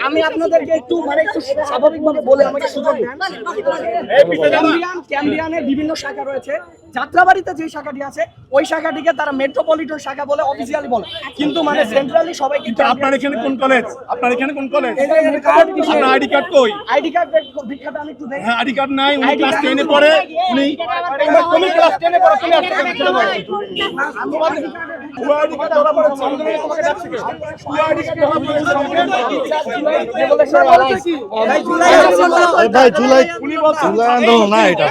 আমি আপনাদেরকে একটু স্বাভাবিকভাবে বলে আমাকে সুযোগ দেন। ক্যাম্বিয়ানের বিভিন্ন শাখা রয়েছে। যাত্রাবাড়িতে যে শাখাটি আছে ওই শাখাটিকে তারা মেট্রোপলিটন শাখা বলে অফিসিয়ালি বলে, কিন্তু মানে সেন্ট্রালি সবাই। কিন্তু আপনার এখানে কোন কলেজ? আপনার এখানে কোন কলেজ? আপনার আইডি কার্ড কই? আইডি কার্ড বিখ্যাত আমি একটু দেই। হ্যাঁ, আইডি কার্ড নাই। উনি ক্লাস 10 এ পড়ে। তুমি ক্লাস 10 এ পড়ো, তুমি আজকে চলে যাও। আইডি কার্ড ধরা পড়ে সামনে তোমাকে ডাকছে কে? আইডি কার্ড ধরা পড়ে সামনে ভাই জুলাই আন্দোলন না এটা।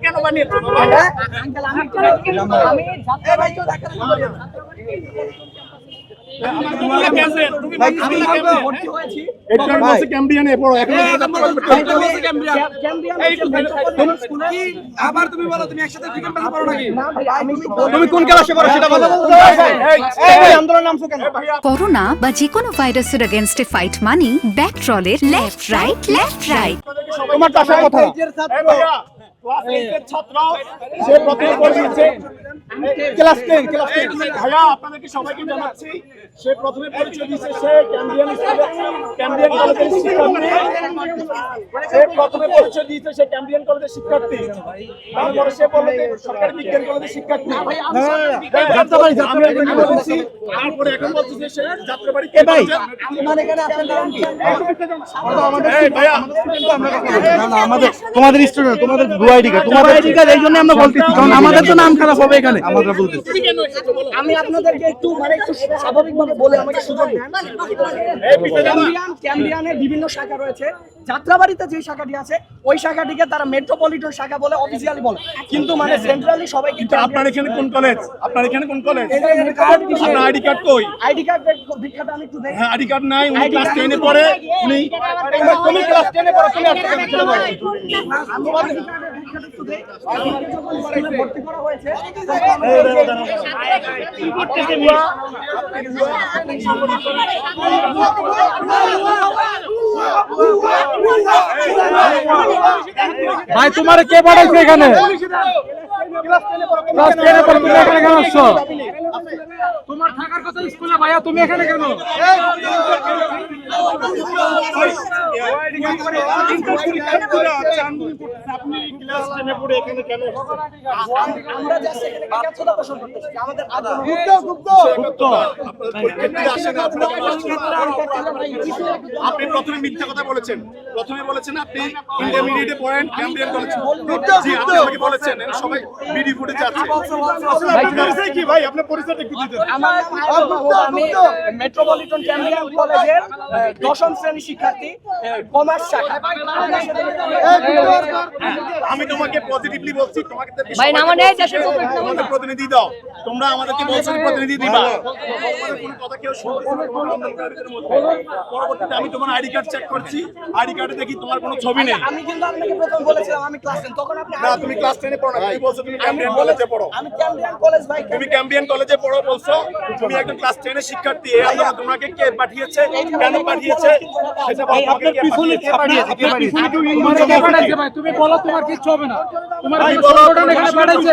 কেন বানিয়েছো? তুমি কোন ক্লাসে পড়ো সেটা বলো। আন্দোলন নামছো কেন? করোনা বা যে কোনো ভাইরাসের এগেইনস্টে ফাইট মানি ব্যাকট্রলের লেফট রাইট। তোমার আসার কথা। ক্লাস 8 এর ছাত্র, সে প্রথমে পড়িয়েছে ক্লাস 10 ভাইয়া আপনাদেরকে সবাইকে জানাচ্ছি, সে প্রথমে পরিচয় দিয়েছে সে ক্যাম্বিয়ান কলেজের শিক্ষার্থী। সে প্রথমে পরিচয় দিয়েছে সে ক্যাম্বিয়ান কলেজের শিক্ষার্থী। তারপরে সে বলল যে সরকারি বিজ্ঞান কলেজের শিক্ষার্থী। যাত্রাবাড়ি বলছি, তারপরে এখন বলছে যে সে যাত্রাবাড়ি কে ভাই? মানে এখানে আপনার নাম কি? এই ভাইয়া না আমাদের তোমাদের স্টুডেন্ট, তোমাদের আইডি কার্ড, তোমাদের আইডি কার্ড, এই জন্য আমরা বলতেছি কারণ আমাদের তো নাম খারাপ হবে এখানে। আমরা বলতেছি আমি আপনাদেরকে একটু স্বাভাবিকভাবে বলে আমাকে সুযোগ দেন। ক্যাম্বিয়ানের বিভিন্ন শাখা রয়েছে। যাত্রাবাড়িতে যে শাখাটি আছে ওই শাখাটিকে তারা মেট্রোপলিটন শাখা বলে অফিসিয়ালি বলে, কিন্তু মানে সেন্ট্রালি সবাই। কিন্তু আপনার এখানে কোন কলেজ? আপনার এখানে কোন কলেজ? আপনার আইডি কার্ড কই? আইডি কার্ড বিখ্যাত আমি একটু দেই। হ্যাঁ, আইডি কার্ড নাই। উনি ক্লাস 10 এ পড়ে। তুমি ক্লাস 10 এ পড়ো, তুমি আজকে চলে যাও। ভর্তি করা হয়েছে। ভাই তোমার কে পাঠাইছে এখানে? ক্লাস 10 এ পড়ো, তুমি এখানে কেন আসছো? তোমার থাকার কথা স্কুলে ভাইয়া, তুমি এখানে কেন? আপনি ক্লাস 10 এ পড়ে এখানে কেন? আমরা জাস্ট এখানে জিজ্ঞাসা পোষণ করতেছি। আমাদের আপনি প্রথমে মিথ্যা কথা বলেছেন। প্রথমে বলেছেন আপনি ইন্টারমিডিয়েটে পড়েন ক্যাম্বিয়ান কলেজ। জি, আপনি আমাকে বলেছেন। সবাই ভিডিও ফুটেজ আছে। ভাই কি ভাই আপনার পরিচয়টা একটু দিতেন? আমি মেট্রোপলিটন ক্যাম্বিয়ান কলেজের 10ম শ্রেণীর শিক্ষার্থী, কমার্স শাখা। আমি তোমাকে পজিটিভলি বলছি, তোমাকে ভাই নাম নেই দেশের আমাদের প্রতিনিধি দাও। তোমরা আমাদেরকে বলছো প্রতিনিধি দিবা। তোমাদের কোনো কথা কেউ শুনতেছে না তোমার আন্দোলনকারীদের মধ্যে। পরবর্তীতে আমি তোমার আইডি কার্ড চেক করছি, আইডি কার্ডে দেখি তোমার কোনো ছবি নেই। আমি কিন্তু আপনাকে প্রথম বলেছিলাম আমি ক্লাস 10, তখন আপনি না, তুমি ক্লাস 10 এ পড়ো না। তুমি বলছো তুমি ক্যাম্বিয়ান কলেজে পড়ো। আমি ক্যাম্বিয়ান কলেজ ভাই। তুমি ক্যাম্বিয়ান কলেজে পড়ো বলছো। তুমি একজন ক্লাস 10 এর শিক্ষার্থী। এই আন্দোলন তোমাকে কে পাঠিয়েছে, কেন পাঠিয়েছে সেটা বলো। আপনার পিছনে কে পাঠিয়েছে? কে পাঠিয়েছে? তুমি বলো, তোমার কিচ্ছু হবে না। তোমার ভাই বলো, এখানে পাঠিয়েছে।